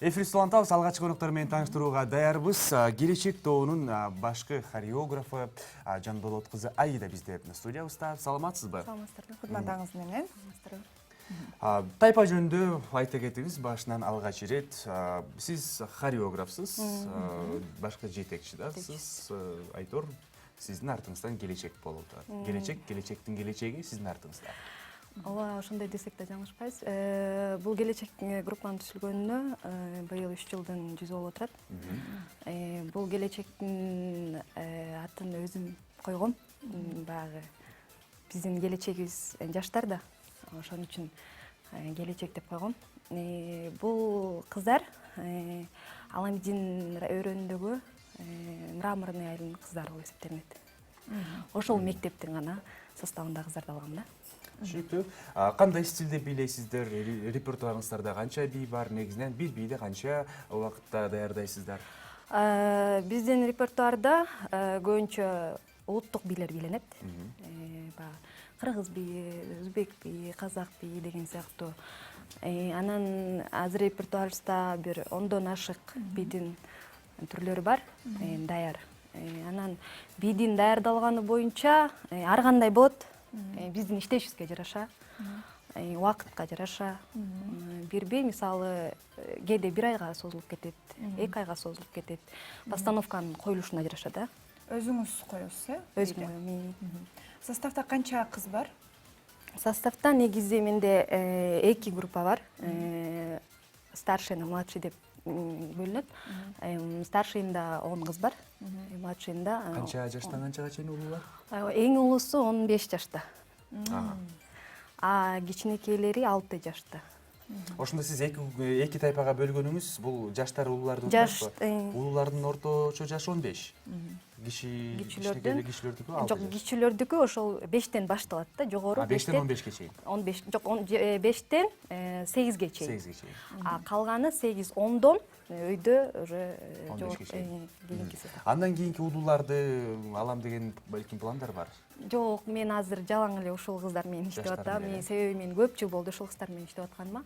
Эфир Сулантабыз алгачкы коноктор менен тааныштырууга даярбыз. Келечек тобунун башкы хореографы Жанболот кызы Аида бизде студиябызда. Саламатсызбы? Саламатсызбы. Кызматыңыз менен. Тайпа жөнүндө айта кетиңиз, башынан алгач ирет. Сиз хореографсыз, башкы жетекчи да. Сиз Айтор, сиздин артыңыздан келечек болуп турат. Келечектин келечеги сиздин артыңызда. Ооба, ошондой десек да жаңылышпайбыз. Бул келечек группанын түзүлгөнүнө быйыл 3 жылдын жүзү болуп турат. Бул келечектин атын өзүм койгом. Баягы биздин келечегибиз жаштар да. Ошон үчүн келечек деп койгом. Бул кыздар Аламидин өрөөнүндөгү мраморный айылдын кыздары болуп эсептелинет. Ошол мектептин гана составында кыздарды алгам да. Түшүнүктүү. Кандай стилде бийлейсиздер? Репертуарыңыздарда канча бий бар? Негизинен бир бийди канча убакытта даярдайсыздар? Биздин репертуарда көбүнчө улуттук бийлер бийленет. Кыргыз бийи, өзбек бийи, казак бийи деген сыяктуу. Анан азыр репертуарыбызда бир 10дон ашык бийдин түрлөрү бар, даяр. Анан бийдин даярдалганы боюнча ар кандай болот. Биздин иштешибизге жараша, убакытка жараша. Бир бий мисалы кээде 1 айга созулуп кетет, 2 айга созулуп кетет. Постановканын коюлушуна жараша да. Өзүңүз коесуз, э? Өзүм коем. Составда канча кыз бар? Составда негизи менде 2 группа бар. Старший жана младший деп бөлүнөт. Старшийында 10 кыз бар. Младшийында Канча жаштан канчага чейин улуу бар? Эң улуусу 15 жашта. Кичинекейлери 6 жашта. Ошондо сиз эки тайпага бөлгөнүңүз, бул жаштар улууларды улуулардын орточо жашы 15. Кичинекейлер кишилердики 6 жаш. Жок, кичилердики ошол 5тен башталат да, жогору 5тен 15ге чейин. 15, жок, 5тен 8ге чейин. 8ге чейин. Калганы 8-10дон өйдө уже жогору кийинкиси. Андан кийинки улууларды алам деген балким пландар бар. Жок, мен азыр жалаң эле ушул кыздар менен иштеп атам. Себеби мен көп жыл болду ушул кыздар менен иштеп атканыма.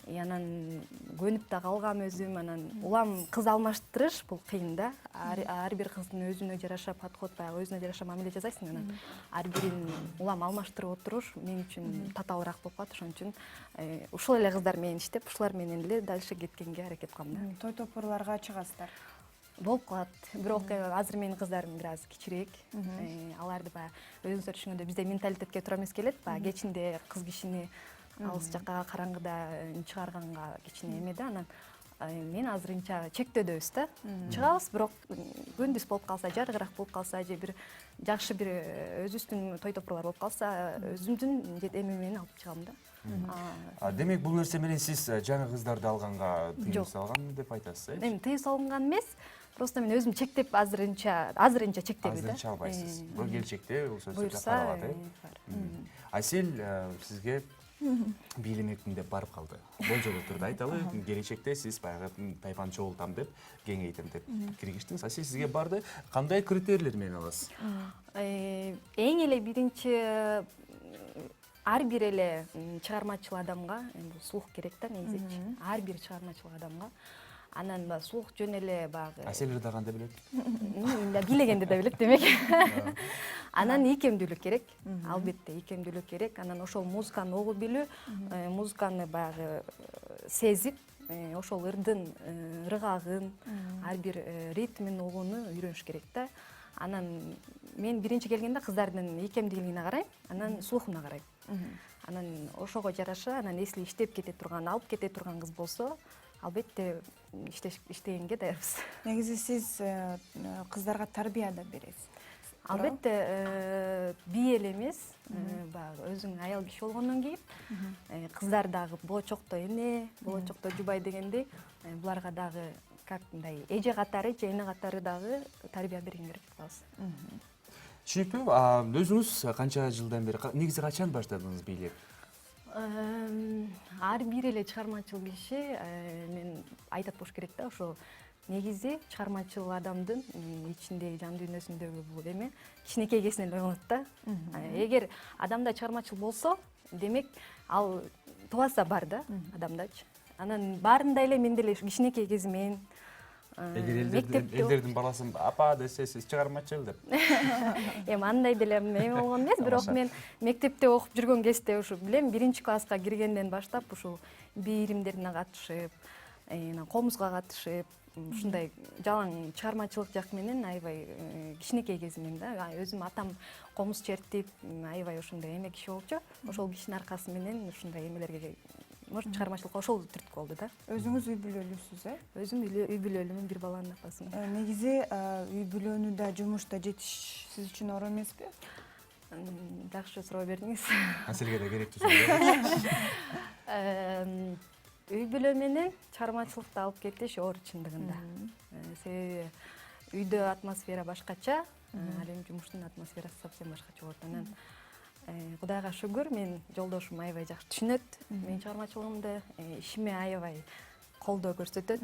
Анан көнүп да калгам өзүм. Анан улам кыз алмаштырыш бул кыйын да. Ар бир кыздын өзүнө жараша подход, баягы өзүнө жараша мамиле жасайсың. Анан ар бирин улам алмаштырып отуруш мен үчүн татаалыраак болуп калат. Ошон үчүн ушул эле кыздар менен иштеп, ушулар менен эле дальше кеткенге аракет кылам да. Той топурларга чыгасыздар. Болуп калат. Бирок азыр менин кыздарым бир аз кичирээк. Аларды баягы өзүңүздөр түшүнгөндөй бизде менталитетке туура эмес келет. Баягы кечинде кыз кишини алыс жакка караңгыда чыгарганга кичине эме да. Анан мен азырынча чектөөдөбүз да. Чыгабыз, бирок күндүз болуп калса, жарыгыраак болуп калса же бир жакшы бир өзүбүздүн той топурлар болуп калса, өзүмдүн эме менен алып чыгам да. Демек бул нерсе менен сиз жаңы кыздарды алганга тыюу салган деп айтасыз, э? Эми тыюу салган эмес, просто мен өзүм чектеп азырынча чектелбейм да. Азырынча албайсыз. Бул келечекте бул сөзсүз каралат, э? Айсел сизге бийлемекмин деп барып калды. Болжол турду айталы, келечекте сиз баягы тайпаны чогултам деп, кеңейтем деп киргиштиңиз. Айсел сизге барды, кандай критерийлер менен аласыз? Эң эле биринчи ар бир эле чыгармачыл адамга бул слух керек да негизичи. Ар бир чыгармачыл адамга. Анан слух жөн эле баягы. Айселер да кандай билет? Бийлегенди да билет демек. Анан ийкемдүүлүк керек. Албетте ийкемдүүлүк керек. Анан ошол музыканы угуп билүү, музыканы баягы сезип, ошол ырдын ыргагын, ар бир ритмин угууну үйрөнүш керек да. Анан мен биринчи келгенде кыздардын ийкемдүүлүгүнө карайм, анан слухуна карайм. Анан ошого жараша, анан если иштеп кете турган, алып кете турган кыз болсо, албетте иштегенге даярбыз. Негизи сиз кыздарга тарбия да бересиз. Албетте бий эле эмес, баягы өзүң аял киши болгондон кийин кыздар дагы болочокто эне, болочокто жубай дегендей, буларга дагы как мындай эже катары же эне катары дагы тарбия бергенге аракет кылабыз. Түшүнүктүү. Өзүңүз канча жылдан бери, негизи качан баштадыңыз бийлеп? Ар бир эле чыгармачыл киши мен айтат болуш керек да, ошо негизи чыгармачыл адамдын ичиндеги жан дүйнөсүндөгү бул эме кичинекей кезинен ойгонот да. Эгер адамда чыгармачыл болсо, демек ал тубаса бар да адамдачы. Анан баарында эле мен деле кичинекей кезимен Эгер элдердин баласын апа десе сиз чыгармачыл деп. Эми андай деле эме болгон эмес, бирок мен мектепте окуп жүргөн кезде ушу билем, 1-класска киргенден баштап ушул бийиримдерине катышып, комузга катышып, ушундай жалаң чыгармачылык жак менен аябай кичинекей кезимден да, өзүм атам комуз чертип, аябай ошондой эме киши болчу. Ошол кишинин аркасы менен ушундай эмелерге может чыгармачылыкка ошол түрткү болду да. Өзүңүз үй бүлөлүүсүз, Өзүм үй бүлөлүүмүн, бир баланын апасымын. Негизи үй бүлөнүдө жумушта жетиш сиз үчүн оор эмеспи? Жакшы суроо бердиңиз. Аселге да керектүү суроо. Үй бүлө менен чыгармачылыкты алып кетиш оор чындыгында. Себеби үйдө атмосфера башкача, ал эми жумуштун атмосферасы совсем башкача болот. Анан Кудайга шүгүр, мен жолдошум аябай жакшы түшүнөт менин чыгармачылыгымды, ишиме аябай колдоо көрсөтөт.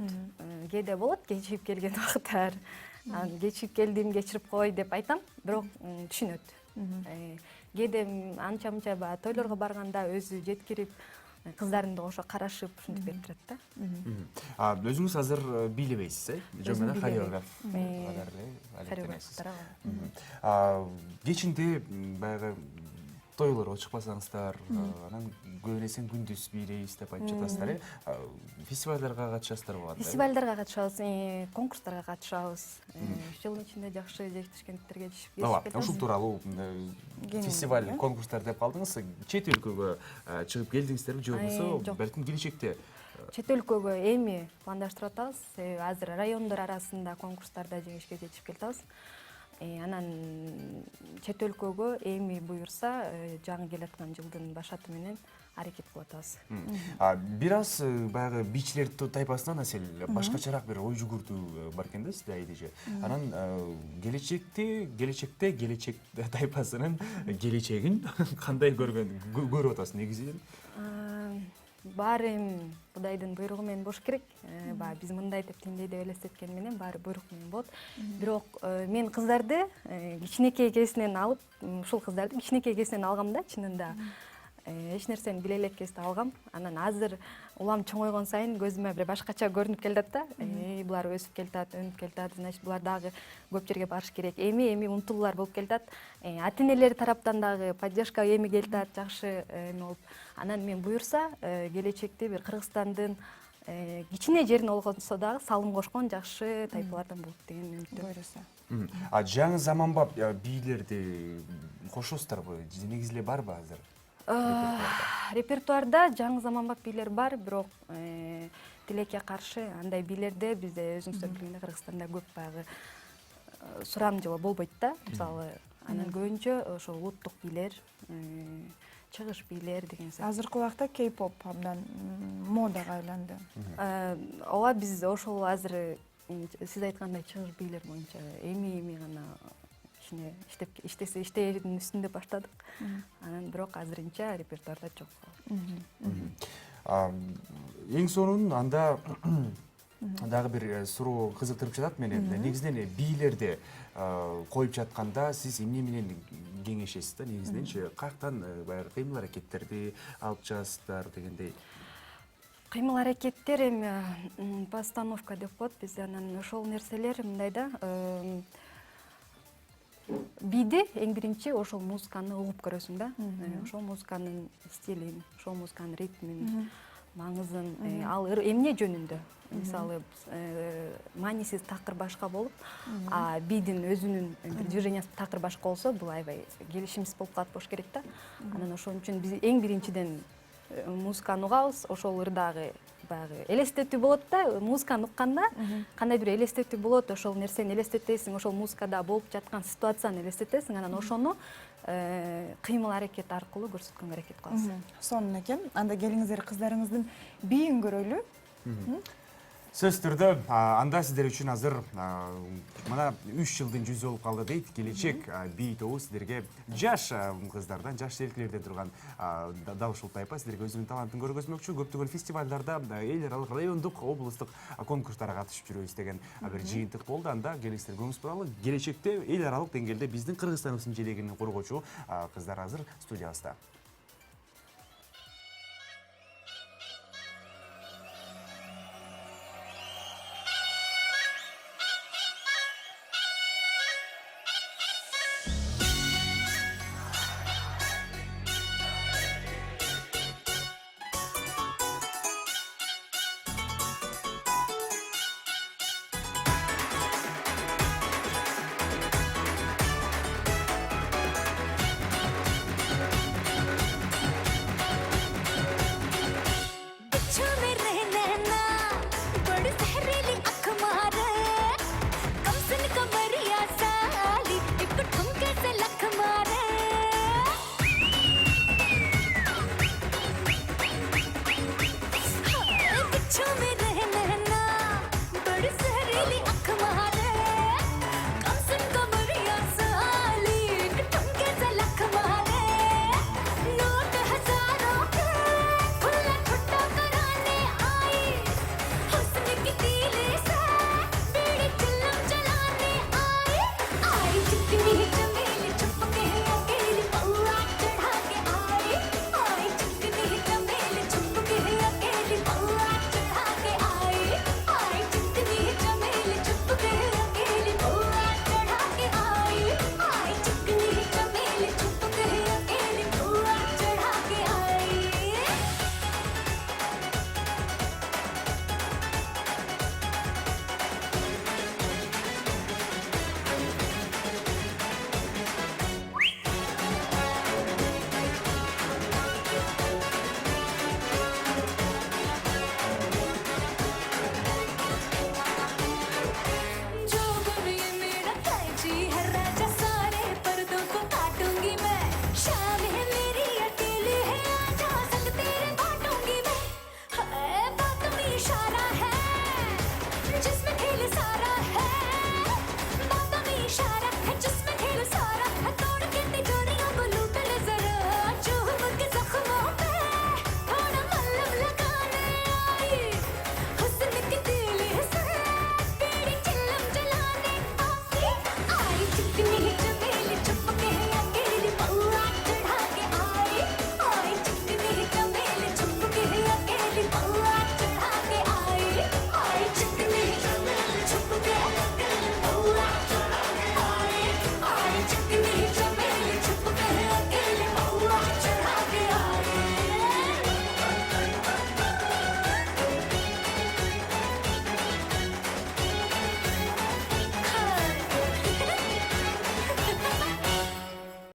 Кээде болот кечигип келген убакыттар. Кечигип келдим, кечирип кой деп айтам, бирок түшүнөт. Кээде анча-мынча баягы тойлорго барганда өзү жеткирип, кыздарын да кошо карашып, ушинтип берип турат да. Өзүңүз азыр бийлебейсиз, Жөн менен хореограф Хореографтар. Кечинде баягы тойлорго чыкпасаңыздар, анан көбүнесе күндүз бийлейбиз деп айтып жатасыздар, фестивалдарга катышасыздарбы кандай? Фестивалдарга катышабыз, конкурстарга катышабыз. Жылдын ичинде жакшы жетишкендиктерге жетишип Ооба, ушул тууралуу фестиваль, конкурстар деп калдыңыз. Чет өлкөгө чыгып келдиңиздерби же болбосо балким келечекте? Чет өлкөгө эми пландаштырып атабыз. Азыр райондор арасында конкурстарда жеңишке жетишип келатабыз. Анан чет өлкөгө эми буюрса, жаңы келаткан жылдын башаты менен аракет кылып атабыз. Бир аз баягы бичилер тайпасынан Асел башкачараак бир ой жүгүртүү бар экен да сизде айдеже. Анан келечекте келечек тайпасынын келечегин кандай көрүп атасыз негизинен? Баары эми Кудайдын буйругу менен болуш керек. Биз мындай деп тиндей деп элестеткен менен баары буйрук менен болот. Бирок мен кыздарды кичинекей кезинен алып, ушул кыздарды кичинекей кезинен алгам да, чынында. Эч нерсени биле элек кезде алгам. Анан азыр улам чоңойгон сайын көзүмө бир башкача көрүнүп келатат да. Булар өсүп келатат, өнүп келатат, значит булар дагы көп жерге барыш керек. Эми умтулуулар болуп келатат. Ата-энелер тараптан дагы поддержка эми келатат, жакшы эме болуп. Анан мен буюрса, келечекте бир Кыргызстандын кичине жерин олгонсо дагы салым кошкон жакшы тайпалардан болот деген үмүттөм. Буюрса. Жаңы заманбап бийлерди кошосуздарбы? Негизи эле барбы азыр? Репертуарда жаңы заманбап бийлер бар, бирок тилекке каршы андай бийлерде бизде өзүңүздөр билгендей Кыргызстанда көп баягы сурамжылоо болбойт да. Мисалы, анан көбүнчө ошол улуттук бийлер, чыгыш бийлер деген сияқты. Азыркы убакта кей-поп абдан модага айланды. Ооба, биз ошол азыр сиз айткандай чыгыш бийлер боюнча эми гана иштештин үстүндө баштадык. Анан бирок азырынча репертуарда жок. Эң сонун анда дагы бир суроо кызыктырып жатат мени. Негизинен бийлерди коюп жатканда сиз эмне менен кеңешесиз да? Негизиненчи каяктан баягы кыймыл-аракеттерди алып чыгасыздар дегендей? Кыймыл-аракеттер эми постановка деп коет бизде. Анан ошол нерселер мындай да, бийди эң биринчи ошол музыканы угуп көрөсүң да. Ошол музыканын стилин, ошол музыканын ритмин, маңызын, ал эмне жөнүндө. Мисалы, маанисиз такыр башка болуп, бийдин өзүнүн движениясы такыр башка болсо, бул аябай келишимсиз болуп калат болуш керек да. Анан ошон үчүн биз эң биринчиден музыканы угабыз, ошол ырдагы баягы элестетүү болот да, музыканы укканда кандайдыр бир элестетүү болот, ошол нерсени элестетесиң, ошол музыкада болуп жаткан ситуацияны элестетесиң, анан ошону кыймыл-аракет аркылуу көрсөткөнгө аракет кыласың. Сонун экен. Анда келиңиздер кыздарыңыздын бийин көрөлү. Сөз түрдө, анда сиздер үчүн азыр мына 3 жылдын жүзү болуп калды дейт. Келечек бий тобу сиздерге жаш кыздардан, жаш желкилерден турган дал ушул тайпа сиздерге өзүнүн талантын көргөзмөкчү. Көптөгөн фестивалдарда, эл аралык, райондук, облустук конкурстарга катышып жүрөбүз деген бир жыйынтык болду. Анда келиңиздер көңүл буралы. Келечекте эл аралык деңгээлде биздин Кыргызстаныбыздын желегин коргоочу кыздар азыр студиябызда.